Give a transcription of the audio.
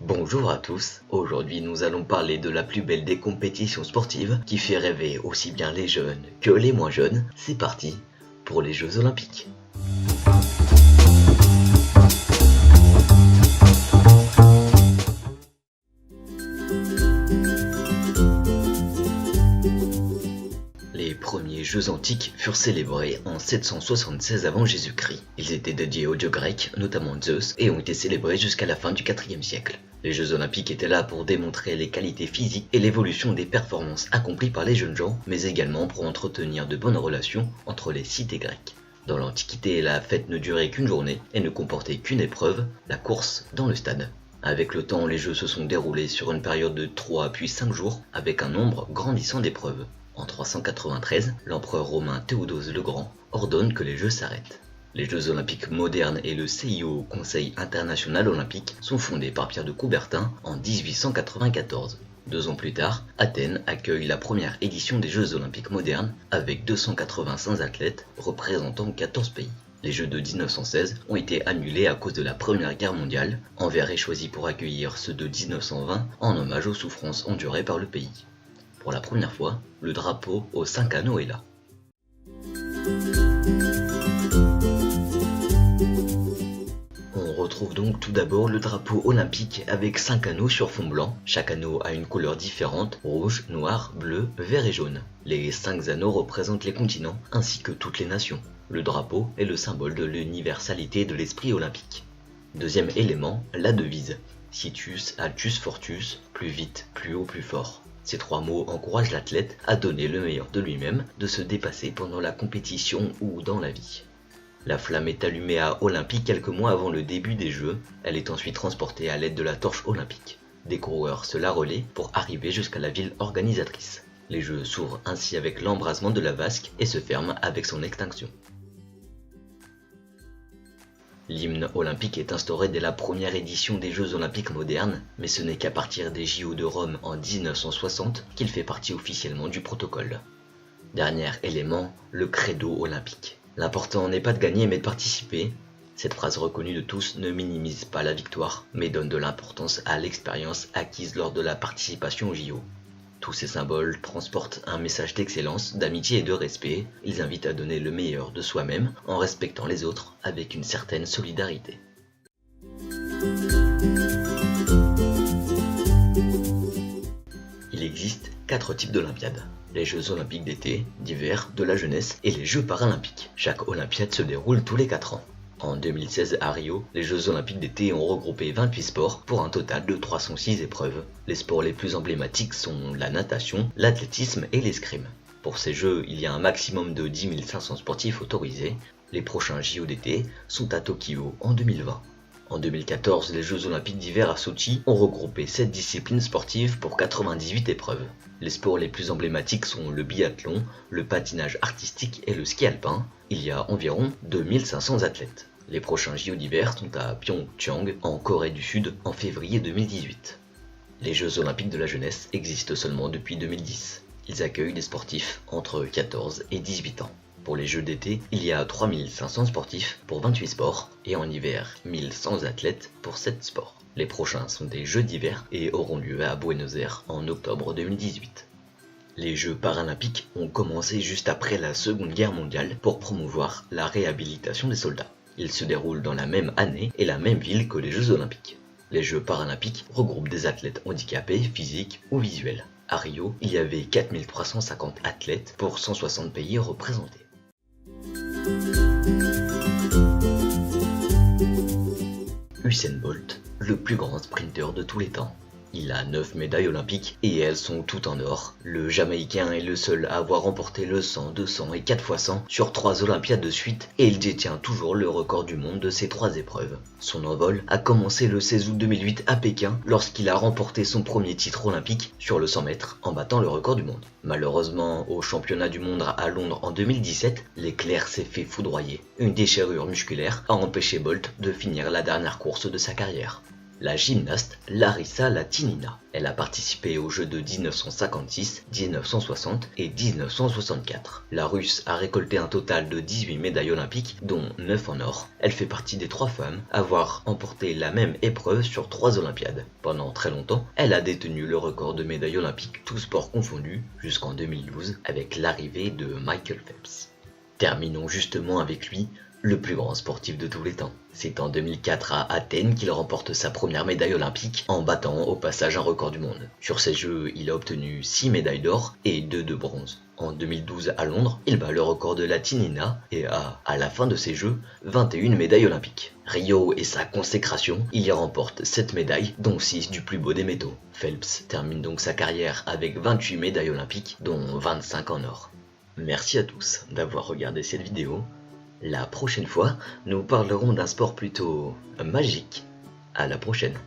Bonjour à tous, aujourd'hui nous allons parler de la plus belle des compétitions sportives qui fait rêver aussi bien les jeunes que les moins jeunes. C'est parti pour les Jeux Olympiques. Les premiers Jeux antiques furent célébrés en 776 avant Jésus-Christ. Ils étaient dédiés aux dieux grecs, notamment Zeus, et ont été célébrés jusqu'à la fin du IVe siècle. Les Jeux Olympiques étaient là pour démontrer les qualités physiques et l'évolution des performances accomplies par les jeunes gens, mais également pour entretenir de bonnes relations entre les cités grecques. Dans l'Antiquité, la fête ne durait qu'une journée et ne comportait qu'une épreuve, la course dans le stade. Avec le temps, les Jeux se sont déroulés sur une période de 3 puis 5 jours, avec un nombre grandissant d'épreuves. En 393, l'empereur romain Théodose le Grand ordonne que les Jeux s'arrêtent. Les Jeux Olympiques modernes et le CIO, Conseil International Olympique, sont fondés par Pierre de Coubertin en 1894. 2 ans plus tard, Athènes accueille la première édition des Jeux Olympiques modernes avec 285 athlètes représentant 14 pays. Les Jeux de 1916 ont été annulés à cause de la Première Guerre mondiale. Anvers est choisi pour accueillir ceux de 1920 en hommage aux souffrances endurées par le pays. Pour la première fois, le drapeau aux 5 anneaux est là. On retrouve donc tout d'abord le drapeau olympique avec 5 anneaux sur fond blanc. Chaque anneau a une couleur différente, rouge, noir, bleu, vert et jaune. Les 5 anneaux représentent les continents ainsi que toutes les nations. Le drapeau est le symbole de l'universalité de l'esprit olympique. Deuxième élément, la devise. Situs, Altus, Fortus, plus vite, plus haut, plus fort. Ces 3 mots encouragent l'athlète à donner le meilleur de lui-même, de se dépasser pendant la compétition ou dans la vie. La flamme est allumée à Olympie quelques mois avant le début des Jeux. Elle est ensuite transportée à l'aide de la torche olympique. Des coureurs se la relaient pour arriver jusqu'à la ville organisatrice. Les Jeux s'ouvrent ainsi avec l'embrasement de la vasque et se ferment avec son extinction. L'hymne olympique est instauré dès la première édition des Jeux Olympiques modernes, mais ce n'est qu'à partir des JO de Rome en 1960 qu'il fait partie officiellement du protocole. Dernier élément, le credo olympique. L'important n'est pas de gagner mais de participer. Cette phrase reconnue de tous ne minimise pas la victoire, mais donne de l'importance à l'expérience acquise lors de la participation aux JO. Tous ces symboles transportent un message d'excellence, d'amitié et de respect. Ils invitent à donner le meilleur de soi-même en respectant les autres avec une certaine solidarité. Il existe 4 types d'Olympiades. Les Jeux Olympiques d'été, d'hiver, de la jeunesse et les Jeux Paralympiques. Chaque Olympiade se déroule tous les 4 ans. En 2016 à Rio, les Jeux Olympiques d'été ont regroupé 28 sports pour un total de 306 épreuves. Les sports les plus emblématiques sont la natation, l'athlétisme et l'escrime. Pour ces Jeux, il y a un maximum de 10 500 sportifs autorisés. Les prochains JO d'été sont à Tokyo en 2020. En 2014, les Jeux Olympiques d'hiver à Sochi ont regroupé 7 disciplines sportives pour 98 épreuves. Les sports les plus emblématiques sont le biathlon, le patinage artistique et le ski alpin. Il y a environ 2500 athlètes. Les prochains JO d'hiver sont à Pyeongchang, en Corée du Sud, en février 2018. Les Jeux Olympiques de la jeunesse existent seulement depuis 2010. Ils accueillent des sportifs entre 14 et 18 ans. Pour les Jeux d'été, il y a 3500 sportifs pour 28 sports et en hiver, 1100 athlètes pour 7 sports. Les prochains sont des Jeux d'hiver et auront lieu à Buenos Aires en octobre 2018. Les Jeux Paralympiques ont commencé juste après la Seconde Guerre mondiale pour promouvoir la réhabilitation des soldats. Ils se déroulent dans la même année et la même ville que les Jeux Olympiques. Les Jeux Paralympiques regroupent des athlètes handicapés, physiques ou visuels. À Rio, il y avait 4350 athlètes pour 160 pays représentés. Usain Bolt, le plus grand sprinter de tous les temps. Il a 9 médailles olympiques et elles sont toutes en or. Le Jamaïcain est le seul à avoir remporté le 100, 200 et 4 x 100 sur 3 Olympiades de suite et il détient toujours le record du monde de ces 3 épreuves. Son envol a commencé le 16 août 2008 à Pékin lorsqu'il a remporté son premier titre olympique sur le 100 mètres en battant le record du monde. Malheureusement, au championnat du monde à Londres en 2017, l'éclair s'est fait foudroyer. Une déchirure musculaire a empêché Bolt de finir la dernière course de sa carrière. la gymnaste Larissa Latinina. Elle a participé aux Jeux de 1956, 1960 et 1964. La Russe a récolté un total de 18 médailles olympiques, dont 9 en or. Elle fait partie des 3 femmes à avoir emporté la même épreuve sur 3 Olympiades. Pendant très longtemps, elle a détenu le record de médailles olympiques tous sports confondus jusqu'en 2012 avec l'arrivée de Michael Phelps. Terminons justement avec lui, le plus grand sportif de tous les temps. C'est en 2004 à Athènes qu'il remporte sa première médaille olympique en battant au passage un record du monde. Sur ces Jeux, il a obtenu 6 médailles d'or et 2 de bronze. En 2012 à Londres, il bat le record de Latinina et a, à la fin de ces Jeux, 21 médailles olympiques. Rio est sa consécration, il y remporte 7 médailles, dont 6 du plus beau des métaux. Phelps termine donc sa carrière avec 28 médailles olympiques, dont 25 en or. Merci à tous d'avoir regardé cette vidéo. La prochaine fois, nous parlerons d'un sport plutôt magique. À la prochaine.